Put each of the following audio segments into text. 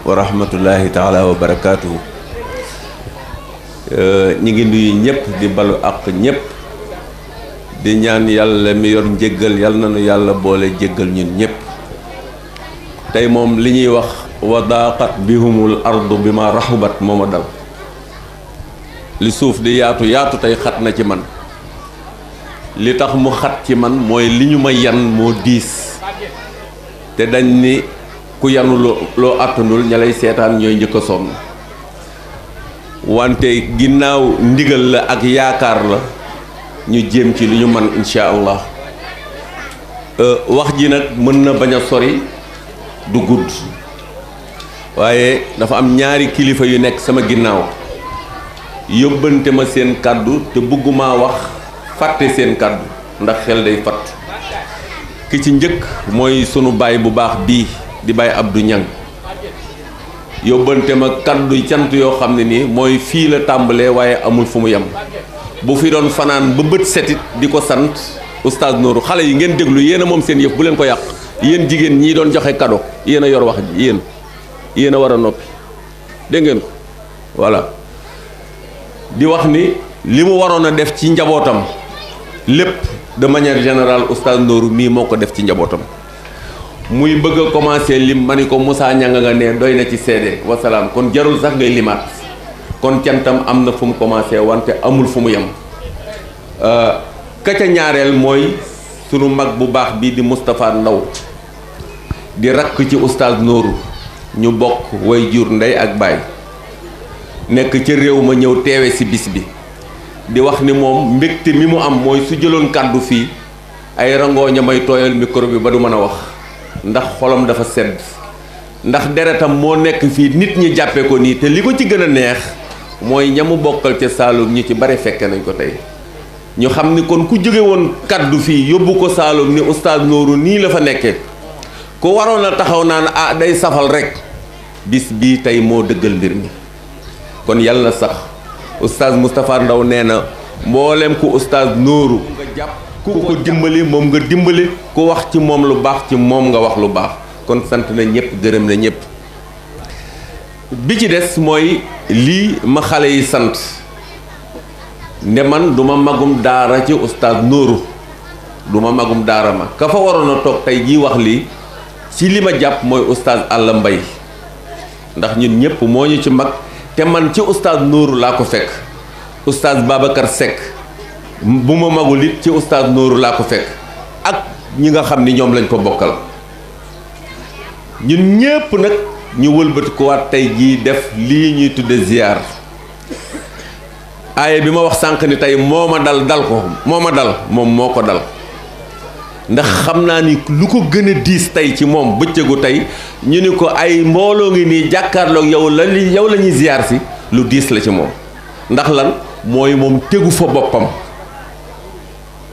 wa rahmatullahi taala wa barakaatuhu. ñi ngi nuyu ñëpp di balu àq ñëpp di ñaan yàlla mi yor njéggal yàlla na nu yàlla boole jéggal ñun ñëpp. tey moom li ñuy wax wa daaqat bihumul ardu bi ma raxubat moo ma dal. li suuf di yaatu yaatu tey xat na ci man. li tax mu xat ci man mooy li ñu ma yan moo diis te dañ ni ku yanu loo àttanul ña lay seetaan ñooy njëkk a sonn wante ginnaaw ndigal la ak yaakaar la ñu jéem ci li ñu man insha allah. wax ji nag mën na bañ a sori du gudd waaye dafa am ñaari kilifa yu nekk sama ginnaaw yóbbante ma seen kàddu te bëgguma wax fàtte seen kàddu ndax xel day fatt. ki ci njëkk mooy sunu baay bu baax bii di baay Abdou Niang yóbbante ma kàddu cant yoo xam ne nii mooy fii la tàmbalee waaye amul fu mu yem. bu fi doon fanaan ba bët setit di ko sant oustaz Nourou xale yi ngeen déglu yéen a moom seen yëf bu leen ko yàq. yéen jigéen ñii doon joxe cadeau yéen a yor wax ji yéen a war a noppi dégg ngeen ko voilà. di wax ni li mu waroon a def ci njabootam lépp de manière générale oustaz Nourou mii moo ko def ci njabootam. muy bëgg a commencé lim ma ni ko Moussa Niang nga ne doy na ci seede wasalaam kon jarul sax ngay limaat kon cantam am na fu mu commencé wante amul fu mu yem. ka ca ñaareel mooy sunu mag bu baax bii di Moustapha Ndaw di rakk ci oustaz Nourou ñu bokk way jur ndey ak baay nekk ca réew ma ñëw teewe si bis bi di wax ni moom mbégte mi mu am mooy su jëloon kàddu fii ay rangooña may tooyal micro bi ba du mën a wax ndax xolam dafa sedd ndax deretam moo nekk fii nit ñi jàppe ko nii te li ko ci gën a neex mooy ñamu bokkal ca Saalum ñu ci bare fekke nañ ko tey ñu xam ni kon ku jóge woon kàddu fii yóbbu ko Saalum ni oustaz Nourou nii la fa nekkee ku waroon a taxaw naan ah day safal rek bis bii tey moo dëggal mbir mi kon yàlla na sax oustaz Moustapha Ndaw nee na mboolem ku oustaz Nourou nga jàpp ku ko dimbali moom nga dimbali ku wax ci moom lu baax ci moom nga wax lu baax kon sant na ñëpp gërëm na ñëpp. bi ci des mooy lii ma xale yi sant ne man du ma magum daara ci oustaz Nourou du ma magum daara ma ka fa waroon a toog tey jii wax lii ci li ma jàpp mooy oustaz Alla Mbay ndax ñun ñëpp moo ñu ci mag te man ci oustaz Nourou laa ko fekk oustaz Babacar Seck bu ma magul it ci oustaz Nourou laa ko fekk ak ñi nga xam ni ñoom lañ ko bokkal ñun ñëpp nag ñu wëlbati ko waat tey jii def lii ñuy tudde ziyaar. aaye bi ma wax sànq ni tey moo ma dal ko moo ma dal moom moo ko dal ndax xam naa ni lu ko gën a diis tey ci moom bëccëgu tey ñu ni ko ay mbooloo ngi nii jàkkaarloog yow la ñuy ziyaar si lu diis la ci moom ndax lan mooy moom tegu fa boppam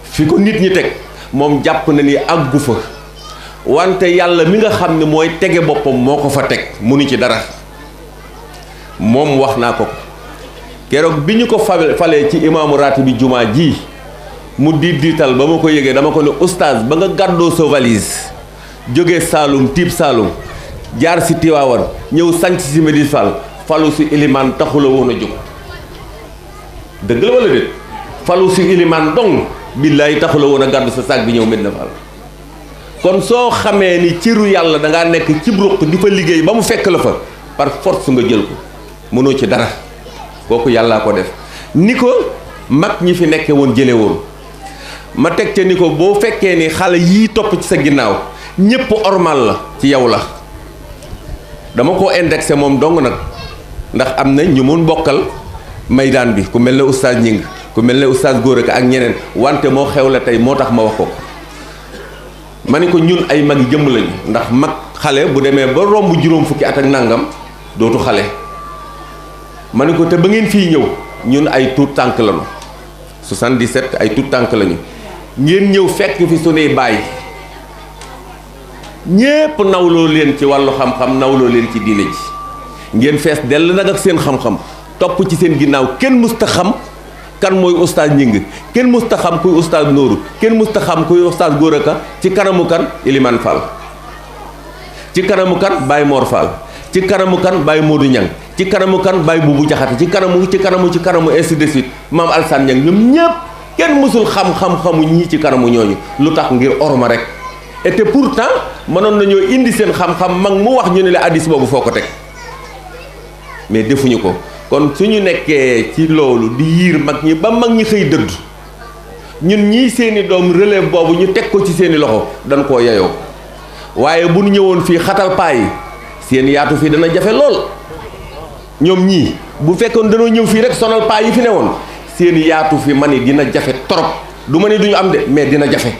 fi ko nit ñi teg moom jàpp na ni àggu fa wante yàlla mi nga xam ne mooy tege boppam moo ko fa teg munu ci dara moom wax naa ko keroog bi ñu ko falee ci imaamu raati bi jumaa ji mu diital ba ma ko yëgee dama ko ne oustaz ba nga gàddoo sa valise jóge Saalum tiib Saalum jaar si Tiwaawan ñëw sanc si Médina Fall falu si ilimaan taxula woon a jóg dëgg la wala déet falu si ilimaan dong billaay taxula woon a gàddu sa sac bi ñëw Médina Fall kon soo xamee ni ciru yàlla dangaa nekk cib ruq di fa liggéey ba mu fekk la fa par force nga jël ko mënoo ci dara kooku yàllaa ko def ni ko mag ñi fi nekke woon jële woon ma teg ca ni ko boo fekkee ni xale yii topp ci sa ginnaaw ñépp ormal la ci yow la dama ko indexé moom dong nag ndax am na ñu mun bokkal maydaan bi ku mel ne oustaz Ñing ku mel ne oustaz Góora ak ñeneen wante moo xew la tey moo tax ma wax ko ma ni ko ñun ay mag jëmm lañu ndax mag xale bu demee ba romb juróom fukki at ak nangam dootu xale ma ni ko te ba ngeen fii ñëw ñun ay tuut tànk lañu 77 ay tuut tànk lañu ngeen ñëw fekk fi sunuy baay ñépp nawloo leen ci wàllu xam-xam nawloo leen ci diine ji ngeen fees dell nag ak seen xam-xam topp ci seen ginnaaw kenn musta xam kan mooy oustaz Ñing kenn musta xam kuy oustaz Nourou kenn musta xam kuy oustaz Góora Ka ci kanamu kan Iliman Fall ci kanamu kan Baye Mor Fall ci kanamu kan Baye Modou Niang ci kanamu kan Baye Boubou Diakhaté ci kanamu ainsi de suite maam Alsane Niang ñoom ñëpp kenn mësul xam-xam-xamu ñii ci kanamu ñooñu lu tax ngir orma rek et pourtant mënoon nañoo indi seen xam-xam mag mu wax ñu ne la hadiis boobu foo ko teg mais defuñu ko. kon suñu nekkee ci loolu di yiir mag ñi ba mag ñi xëy dëdd ñun ñii seeni doom relève boobu ñu teg ko ci seeni loxo dañ koo yeyoo waaye bu ñu ñëwoon fii xatal paa yi seen yaatu fii dana jafe lool ñoom ñii bu fekkoon dañoo ñëw fii rek sonal paa yi fi newoon seen yaatu fi ma ni dina jafe trop du ma ni duñu am de mais dina jafe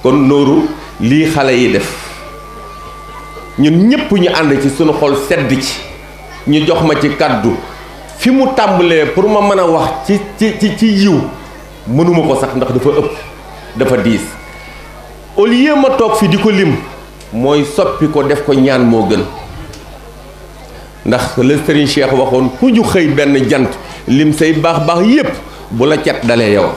kon nooru lii xale yi def ñun ñëpp ñu ànd ci suñu xol sedd ci ñu jox ma ci kàddu fi mu tàmbalee pour ma mën a wax ci yiw mënuma ko sax ndax dafa ëpp dafa diis au lieu ma toog fi di ko lim mooy soppi ko def ko ñaan moo gën ndax le Serigne Cheikh waxoon ku ñu xëy benn jant lim say baax yépp bu la cat dalee yow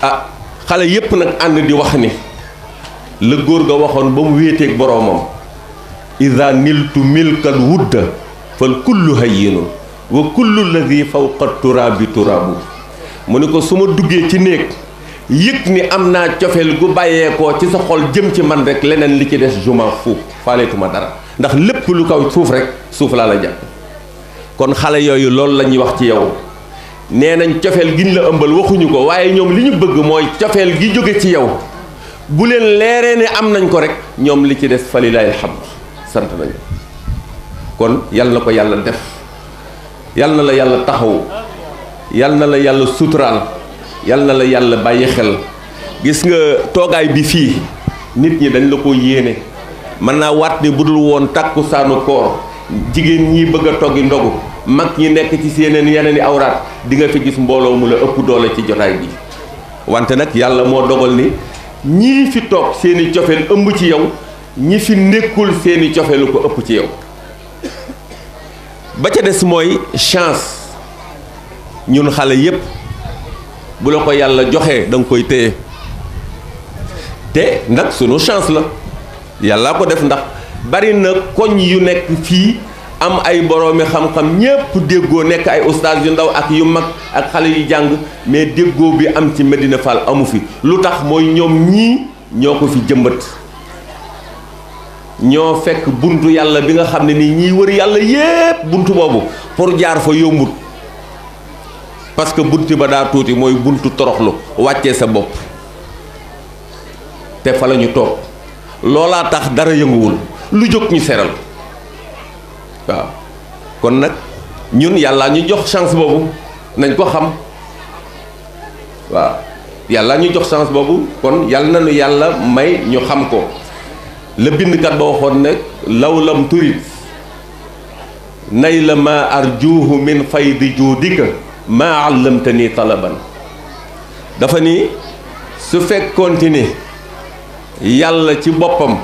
ah xale yépp nag ànd di wax ni la góor ga waxoon ba mu wéeteeg boroomam ida niltu milkal wudda fal kullu hayyinun wa kullu ladhi fawqa turaabi turaabu mu ni ko su ma duggee ci néeg yëg ni am naa cofeel gu bàyyeekoo ci sa xol jëm ci man rek leneen li ci des juma fuuf faaleetuma dara ndax lépp lu kaw suuf rek suuf laa la jàpp kon xale yooyu loolu la ñuy wax ci yow nee nañ cofeel gi ñu la ëmbal waxuñu ko waaye ñoom li ñu bëgg mooy cofeel gi jóge ci yow bu leen leeree ne am nañ ko rek ñoom li ci des falilaay alhamd sant nañu kon yal na ko yàlla def yal na la yàlla taxaw yal na la yàlla suturaal yal na la yàlla bàyyi xel gis nga toogaay bi fii nit ñi dañ la ko yéene mën naa waat ni budul woon takku saanu koor jigéen ñi bëgg a toggi ndogu mag ñi nekk ci yeneen i awraat di nga fi gis mbooloo mu la ëpp doole ci jotaay bi wante nag yàlla moo dogal ni ñii fi toog seeni cofeel ëmb ci yow ñi fi nekkul seeni cofeelu ko ëpp ci yow ba ca des mooy chance ñun xale yépp bu la ko yàlla joxee da nga koy téye te nag sunu chance la yàlla ko def ndax bari na koñ yu nekk fii am ay boroomi xam-xam ñépp déggoo nekk ay ustaas yu ndaw ak yu mag ak xale yu jàng mais déggoo bi am ci Medina Fall amu fi lu tax mooy ñoom ñii ñoo ko fi jëmbat ñoo fekk buntu yàlla bi nga xam ne nii ñiy wër yàlla yépp buntu boobu pour jaar fa yombut parce que buntu ba daa tuuti mooy buntu toroxlu wàccee sa bopp te fa la ñu toog loolaa tax dara yënguwul lu jóg ñu seral waaw kon nag ñun yàlla ñu jox chance boobu nañ ko xam waaw yàlla ñu jox chance boobu kon yàlla nañu yàlla may ñu xam ko la bindkat ba waxoon ne law lam turit nay la ma arjuhu min faydi juudika maa allamtani talaban dafa ni su fekkoonte ni yàlla ci boppam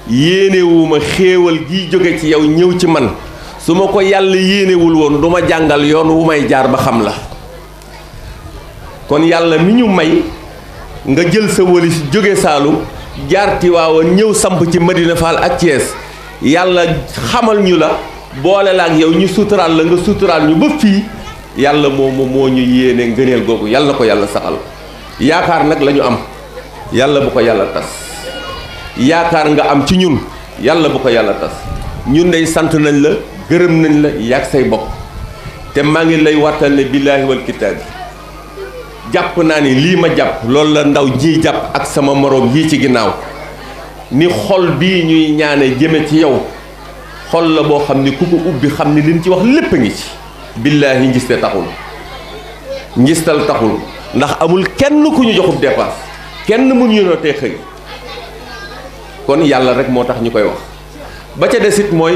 yéenewuma xéewal gi jóge ci yow ñëw ci man su ma ko yàlla yéenewul woon du ma jàngal yoon wu may jaar ba xam la kon yàlla mi ñu may nga jël sa walis jóge Saalum jaar Tiwaawan ñëw samp ci Medina Fall ak Thiès yàlla xamal ñu la boole la ak yow ñu suturaal la nga suturaal ñu ba fii yàlla moomu moo ñu yéene ngëneel googu yàlla na ko yàlla saxal yaakaar nag la ñu am yàlla bu ko yàlla tas yaakaar nga am ci ñun yàlla bu ko yàlla tas ñun dey sant nañ la gërëm nañ la yàgg say bopp te maa ngi lay wattal ne billaahi wal kitaabi jàpp naa ni lii ma jàpp loolu la ndaw ñiy jàpp ak sama moroom yii ci ginnaaw ni xol bii ñuy ñaane jëme ci yow xol la boo xam ni ku ko ubbi xam ni liñ ci wax lépp a ngi ci billaahi ngiste taxul ngistal taxul ndax amul kenn ku ñu joxub dépasse kenn mënuñu noo tee xëy kon yàlla rek moo tax ñu koy wax ba ca desit mooy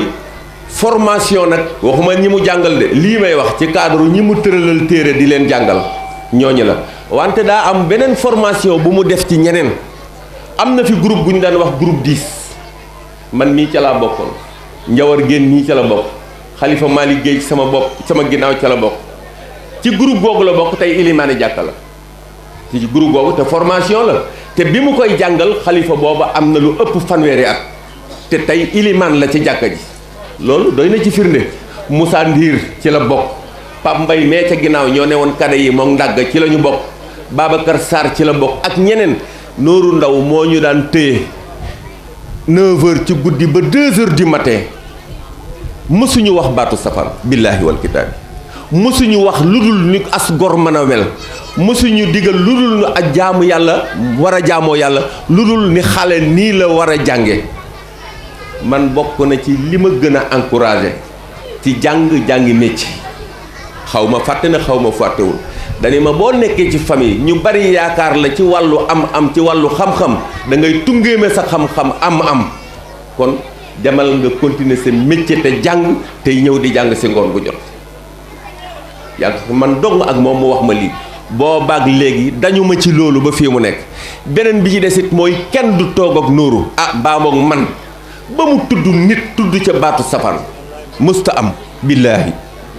formation nag waxuma ñi mu jàngal de lii may wax ci cadre ñi mu tëralal téere di leen jàngal ñooñu la wante daa am beneen formation bu mu def ci ñeneen am na fi groupe bu ñu daan wax groupe 10 man mii ca laa bokkoon njawar génn nii ca la bokk xalifa Malick Guèye sama bopp sama ginnaaw ca la bokk ci groupe googu la bokk tey ilimaani jàkka la ci groupe googu te formation la te bi mu koy jàngal xalifa booba am na lu ëpp fanweeri at te tey ilimaan la ci jàkka ji loolu doy na ci firnde. Moussa Ndiir ci la bokk, Pape Mbay mee ca ginnaaw ñoo ne woon kade yi moom ndàgg ci la ñu bokk, Babacar Sarr ci la bokk ak ñeneen. Nooru Ndaw moo ñu daan téye 9h ci guddi ba 2h du matin mësuñu wax baatu safar billaahi wal kitaabi, mësuñu wax lu dul ni as gor mën a mel, mësuñu digal lu dul ni ak jaamu yàlla war a jaamoo yàlla, lu dul ni xale nii la war a jànge. man bokk na ci li ma gën a encouragé ci jàngi métier, xaw ma fàtte na xaw ma fàttewul, dani ma boo nekkee ci famille ñu bari yaakaar la ci wàllu am ci wàllu xam-xam da ngay tungéeme sa xam-xam am kon demal nga continuer sa métier te jàng tey ñëw di jàng si ngoon gu jot. yàgg man dong ak moom mu wax ma lii boobaag léegi dañu ma ci loolu ba fii mu nekk. beneen bi ci desit mooy kenn du toog ak Nooru baa moog man ba mu tudd nit tudd ca baatu safaan mësta am billaahi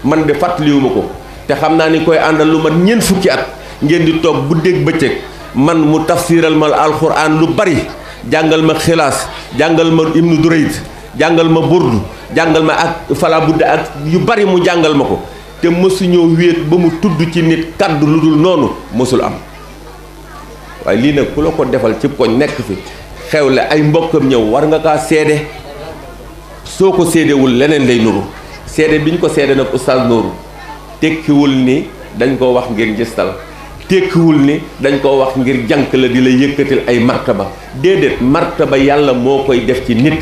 man de fàttaliwuma ko. te xam naa ni koy àndal lu mat ñeent fukki at ngeen di toog guddeeg bëccëg man mu tafsiral ma alxuraan lu bari jàngal ma xilaas jàngal ma ibnu durayd jàngal ma burdu jàngal ma ak fala budda ak yu bari mu jàngal ma ko te mësuñoo wéet ba mu tudd ci nit kaddu lu dul noonu mësul am. waaye lii nag ku la ko defal ci koñ nekk fi xewle ay mbokkam ñëw war nga kaa seede, soo ko seedewul leneen lay nuru. seede bi ñu ko seede nag oustaz Nooru tekkiwul ni dañ koo wax ngir gistal, tekkiwul ni dañ koo wax ngir jànk la di la yëkkatil ay martaba déedéet. martaba yàlla moo koy def ci nit,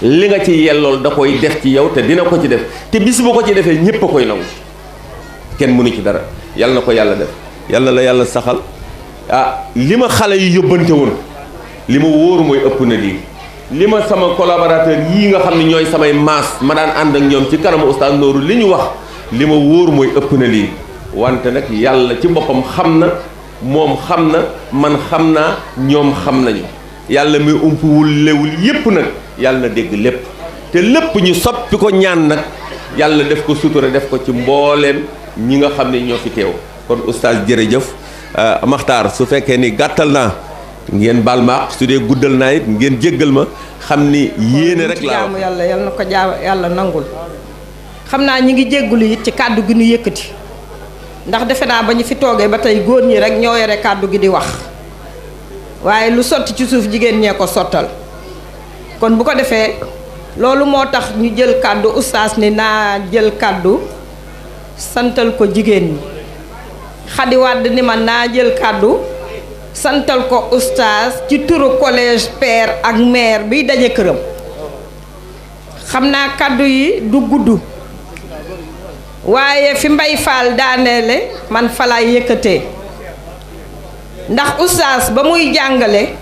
li nga ci yellool da koy def ci yow te dina ko ci def te bis bu ko ci defee ñépp a koy nangu, kenn mënu ci dara. yàlla na ko yàlla def, yàlla la yàlla saxal. li ma xale yi yóbbante woon li ma wóoru mooy ëpp na lii. li ma sama collaborateur yii nga xam ne ñooy samay maas ma daan ànd ak ñoom ci kanamu oustaz Nooru li ñu wax li ma wóor mooy ëpp na lii. wante nag yàlla ci boppam xam na, moom xam na, man xam naa, ñoom xam nañu. yàlla mi umpuwul lewul yépp nag yàlla na dégg lépp te lépp ñu soppi ko ñaan nag yàlla def ko sutura def ko ci mbooleem ñi nga xam ne ñoo fi teew. kon oustaz jërëjëf. Maxtaar su fekkee ni gàttal naa ngeen baal ma su dee guddal naa it ngeen jéggal ma xam ni yéene rek laa jaamu yàlla yal na ko yàlla nangul. xam naa ñi ngi jéggulu it ci kàddu gi ñu yëkkati ndax defe naa ba ñu fi toogee ba tey góor ñi rek ñoo yore kàddu gi di wax waaye lu sotti ci suuf jigéen ñee ko sottal. kon bu ko defee loolu moo tax ñu jël kàddu oustaz ni naa jël kàddu santal ko jigéen ñi. Xadi Wàdd ni ma naa jël kàddu santal ko oustaz ci turu collège père ak mère bi daje këram. xam naa kàddu yi du gudd waaye fi Mbay Faal daaneele man fa laay yëkkatee ndax oustaz ba muy jàngale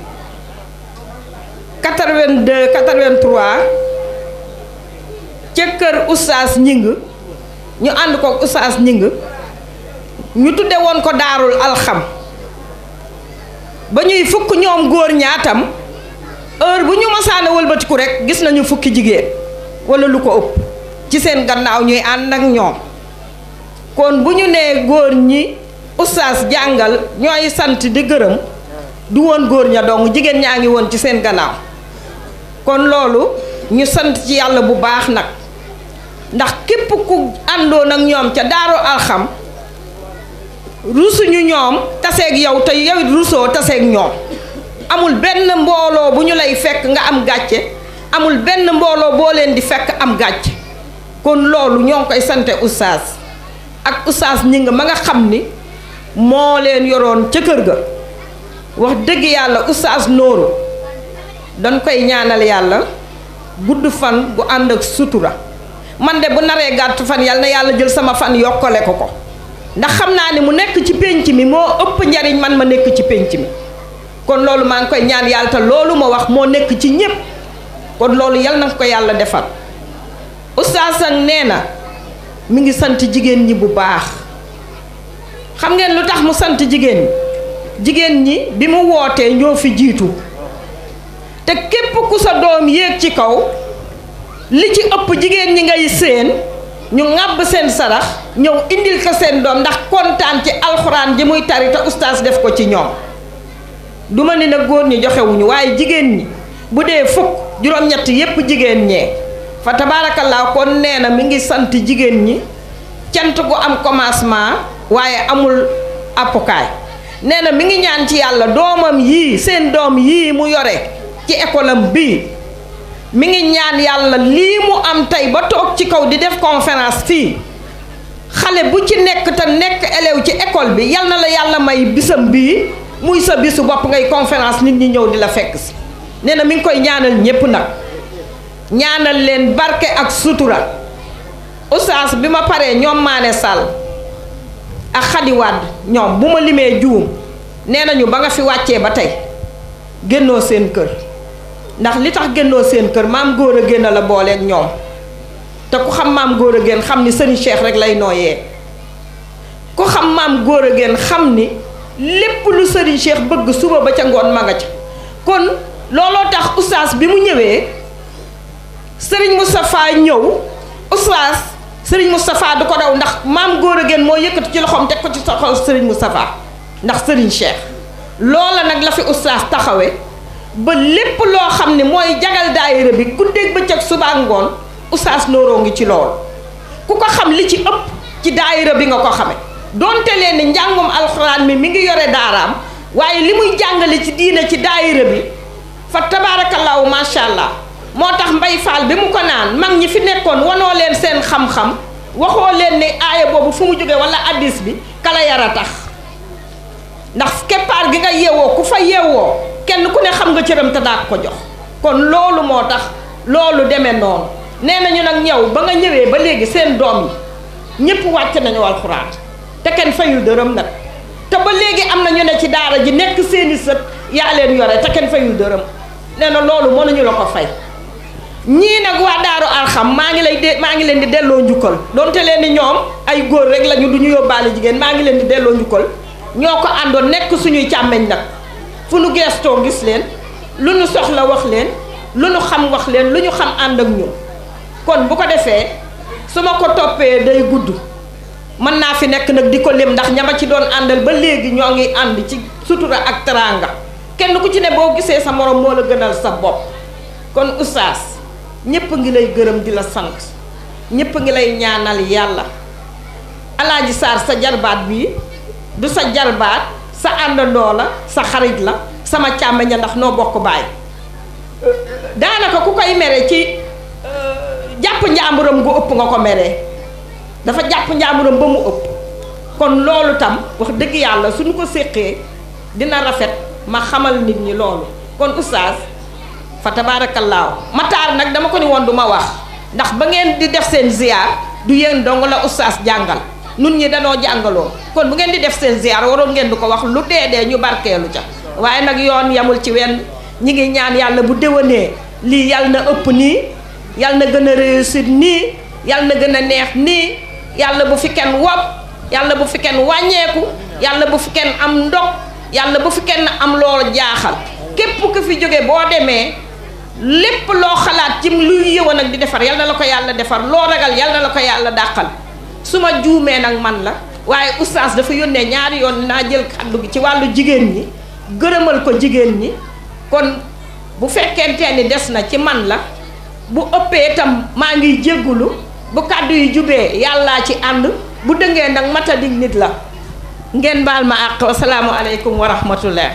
82 83 ca kër oustaz ñing ñu ànd ko oustaz ñing ñu tudde woon ko daarul alxam ba ñuy fukk ñoom góor ñaatam heure bu ñu masaana wëlbatiku rek gis nañu fukki jigéen wala lu ko ëpp ci seen gannaaw ñuy ànd ak ñoom. kon bu ñu nee góor ñi oustaz jàngal ñooy sant di gërëm du woon góor ña dong jigéen ñaa ngi woon ci seen gannaaw. kon loolu ñu sant ci yàlla bu baax nag ndax képp ku àndoon ak ñoom ca daarul alxam rusuñu ñoom taseeg yow te yow it rusoo taseeg ñoom. amul benn mbooloo bu ñu lay fekk nga am gàcce, amul benn mbooloo boo leen di fekk am gàcce. kon loolu ñoo ngi koy sante oustaz ak oustaz ñi nga ma nga xam ni moo leen yoroon ca kër ga. wax dëgg yàlla oustaz Nooru dañ koy ñaanal yàlla gudd fan gu ànd ak sutura. man de bu naree gàtt fan yàlla na yàlla jël sama fan yokkale ko ko ndax xam naa ni mu nekk ci pénc mi moo ëpp njariñ man ma nekk ci pénc mi. kon loolu maa ngi koy ñaan yàlla te loolu ma wax moo nekk ci ñépp. kon loolu yal na ko yàlla defal. oustaz ak nee na mi ngi sant jigéen ñi bu baax. xam ngeen lu tax mu sant jigéen ñi. jigéen ñi bi mu wootee ñoo fi jiitu te képp ku sa doom yéeg ci kaw li ci ëpp jigéen ñi ngay séen ñu ŋàbb seen sarax ñëw indil ko seen doom ndax kontaan ci alxuraan ji muy tari te oustaz def ko ci ñoom. duma ni nag góor ñi joxewuñu waaye jigéen ñi bu dee fukk juróom-ñett yépp jigéen ñee fa tabaarakallaa kon nee na mi ngi sant jigéen ñi cant gu am commencement waaye amul appukaay nee na mi ngi ñaan ci yàlla doomam yii seen doom yii mu yore ci école am bii mi ngi ñaan yàlla lii mu am tey ba toog ci kaw di def conférence fii xale bu ci nekk te nekk élève ci école bi yal na la yàlla may bisam bii muy sa bisu bopp ngay conférence nit ñi ñëw di la fekk si nee na mi ngi koy ñaanal ñépp nag ñaanal leen barke ak sutura oustaz bi ma paree ñoom Maane Sall ak Xadi Wàdd ñoom bu ma limee juum nee nañu ba nga fi wàccee ba tey génnoo seen kër ndax li tax génnoo seen kër maam góor a génn la booleeg ñoom te ku xam maam góor a génn xam ni sëriñ Cheikh rek lay nooyee ku xam maam góor a génn xam ni lépp lu sëriñ Cheikh bëgg suba ba ca ngoon ma nga ca kon looloo tax oustaz bi mu ñëwee sëriñ Moustapha ñëw oustaz sëriñ Moustapha du ko daw ndax maam góor a génn moo yëkkati ci loxoom teg ko ci soxol sëriñ Moustapha ndax sëriñ Cheikh loola nag la fi oustaz taxawe ba lépp loo xam ne mooy jagal daayira bi ku dégg bëccëg suba ngoon oustaz Nooroo ngi ci loolu ku ko xam li ci ëpp ci daayira bi nga ko xame donte leen ni njàngum alxuraan mi ngi yore daaraam waaye li muy jàngale ci diine ci daayira bi fa tabaarakallaahu macha allah moo tax Mbay Faal bi mu ko naan mag ñi fi nekkoon wanoo leen seen xam-xam waxoo leen ne aaya boobu fu mu jógee wala addis bi kala yara tax ndax keppaar gi nga yeewoo ku fa yeewoo kenn ku ne xam nga cëram te daa ko jox kon loolu moo tax loolu demee noonu nee nañu nag ñëw ba nga ñëwee ba léegi seen doom yi ñëpp wàcc nañu alxuraan te kenn fayul dërëm nag te ba léegi am na ñu ne ci daara ji nekk seeni sët yaa leen yore te kenn fayul dërëm nee na loolu mënuñu la ko fay ñii nag waa Daaru Arxam maa ngi leen di delloo njukkal donte leen ni ñoom ay góor rek lañu du ñu yóbbaale jigéen maa ngi leen di delloo njukkal ñoo ko àndoon nekk suñuy càmmeñ nag fu nu geestoo gis leen lu ñu soxla wax leen lu ñu xam wax leen lu ñu xam ànd ak ñun kon bu ko defee su ma ko toppee day gudd mën naa fi nekk nag di ko lim ndax ñama ci doon àndal ba léegi ñoo ngi ànd ci sutura ak teraanga kenn ku ci ne boo gisee sa morom moo la gënal sa bopp kon oustaz ñépp ngi lay gërëm di la sant ñépp ngi lay ñaanal yàlla Alaaji Sarr sa jarbaat bii du sa jarbaat sa àndandoo la sa xarit la sama càmmeña ndax noo bokk baay daanaka ku koy mere ci jàpp njàmburam gu ëpp nga ko meree dafa jàpp njàmburam ba mu ëpp kon loolu tam wax dëgg yàlla suñu ko séqee dina rafet ma xamal nit ñi loolu kon oustaz fa tabaarakallaahu Matar nag dama ko ni woon du ma wax ndax ba ngeen di def seen ziar du yéen dong la oustaz jàngal nun ñi danoo jàngaloo kon bu ngeen di def seen ziar waroon ngeen di ko wax lu dee ñu barkeelu ca waaye nag yoon yamul ci wenn ñi ngi ñaan yàlla bu déwénee lii yàlla na ëpp nii yàlla na gën a réussir nii yàlla na gën a neex nii yàlla bu fi kenn wopp yàlla bu fi kenn wàññeeku yàlla bu fi kenn am ndog yàlla bu fi kenn am loolu jaaxal képp ku fi jóge boo demee lépp loo xalaat ci luy yëwan ak di defar yal na la ko yàlla defar loo ragal yal na la ko yàlla dàqal su ma juumee nag man la waaye oustaz dafa yónnee ñaari yoon naa jël kàddu gi ci wàllu jigéen ñi gërëmal ko jigéen ñi kon bu fekkente ni des na ci man la bu ëppee itam maa ngi jéggulu bu kàddu yi jubee yàllaa ci ànd bu dëngee nag matadik nit la ngeen baal ma àq assalaamu aleykum wa rahmatullah